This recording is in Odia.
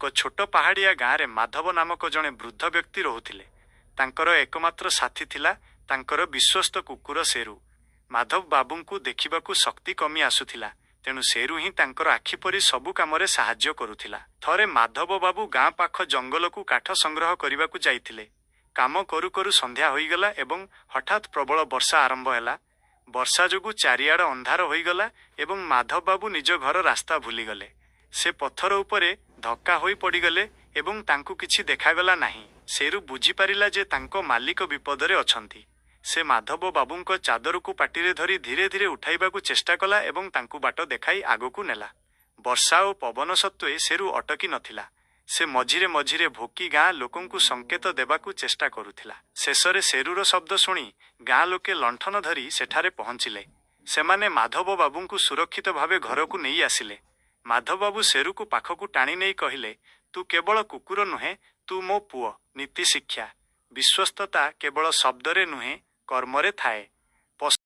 ଏକ ଛୋଟ ପାହାଡ଼ିଆ ଗାଁରେ ମାଧବ ନାମକ ଜଣେ ବୃଦ୍ଧ ବ୍ୟକ୍ତି ରହୁଥିଲେ। ତାଙ୍କର ଏକମାତ୍ର ସାଥୀ ଥିଲା ତାଙ୍କର ବିଶ୍ୱସ୍ତ କୁକୁର ସେରୁ। ମାଧବ ବାବୁଙ୍କୁ ଦେଖିବାକୁ ଶକ୍ତି କମି ଆସୁଥିଲା, ତେଣୁ ସେରୁ ହିଁ ତାଙ୍କର ଆଖି ପରି ସବୁ କାମରେ ସାହାଯ୍ୟ କରୁଥିଲା। ଥରେ ମାଧବ ବାବୁ ଗାଁ ପାଖ ଜଙ୍ଗଲକୁ କାଠ ସଂଗ୍ରହ କରିବାକୁ ଯାଇଥିଲେ। କାମ କରୁ କରୁ ସନ୍ଧ୍ୟା ହୋଇଗଲା ଏବଂ ହଠାତ୍ ପ୍ରବଳ ବର୍ଷା ଆରମ୍ଭ ହେଲା। ବର୍ଷା ଯୋଗୁଁ ଚାରିଆଡ଼ ଅନ୍ଧାର ହୋଇଗଲା ଏବଂ ମାଧବ ବାବୁ ନିଜ ଘର ରାସ୍ତା ଭୁଲିଗଲେ। ସେ ପଥର ଉପରେ ଧକ୍କା ହୋଇ ପଡ଼ିଗଲେ ଏବଂ ତାଙ୍କୁ କିଛି ଦେଖାଗଲା ନାହିଁ। ସେରୁ ବୁଝିପାରିଲା ଯେ ତାଙ୍କ ମାଲିକ ବିପଦରେ ଅଛନ୍ତି। ସେ ମାଧବ ବାବୁଙ୍କ ଚାଦରକୁ ପାଟିରେ ଧରି ଧୀରେ ଧୀରେ ଉଠାଇବାକୁ ଚେଷ୍ଟା କଲା ଏବଂ ତାଙ୍କୁ ବାଟ ଦେଖାଇ ଆଗକୁ ନେଲା। ବର୍ଷା ଓ ପବନ ସତ୍ତ୍ୱେ ସେରୁ ଅଟକି ନଥିଲା। ସେ ମଝିରେ ମଝିରେ ଭୋକି ଗାଁ ଲୋକଙ୍କୁ ସଂକେତ ଦେବାକୁ ଚେଷ୍ଟା କରୁଥିଲା। ଶେଷରେ ସେରୁର ଶବ୍ଦ ଶୁଣି ଗାଁ ଲୋକେ ଲଣ୍ଠନ ଧରି ସେଠାରେ ପହଞ୍ଚିଲେ। ସେମାନେ ମାଧବ ବାବୁଙ୍କୁ ସୁରକ୍ଷିତ ଭାବେ ଘରକୁ ନେଇ ଆସିଲେ। ମାଧବ ବାବୁ ସେରୁକୁ ପାଖକୁ ଟାଣି ନେଇ କହିଲେ, ତୁ କେବଳ କୁକୁର ନୁହେଁ, ତୁ ମୋ ପୁଅ। ନୀତି ଶିକ୍ଷା, ବିଶ୍ୱସ୍ତତା କେବଳ ଶବ୍ଦରେ ନୁହେଁ, କର୍ମରେ ଥାଏ।